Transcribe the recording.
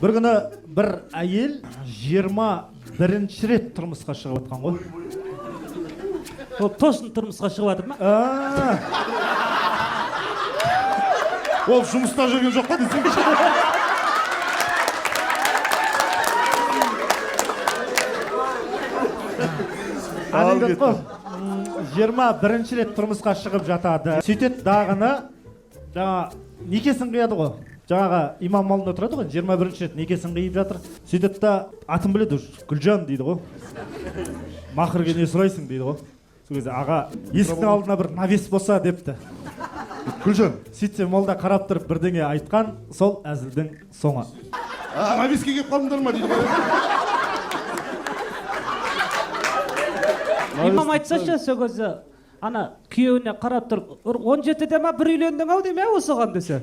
Бір күні бір әйел 21-ші рет тұрмысқа шығып атқан ғой. Ол тосын тұрмысқа шығып атыр ма? Ол жұмыста жүрген жоқ па десеңші. Әділдік қой. 21-ші рет тұрмысқа шығып жатады. Сөйтет дағыны, жаңа некесін қияды ғой. Жаңаға имам алдында тұрады ғой, 21-ші рет некесін қиып жатыр. Сөйтет та атын біледі, Гүлжан дейді ғой. Мақырге не сұрайсың дейді ғой. Сол кезде аға есіктің алдына бір навес болса депті. Гүлжан. Сөйтсе молда қарап тұрып бірдеңе айтқан, сол әзілдің соңы. Навеске келіп қалыңдар ма дейді ғой. Имам айтсашы сол кезде ана күйеуіне қарап тұрып 17-де ма бір үйлендің ау деме осыған десе.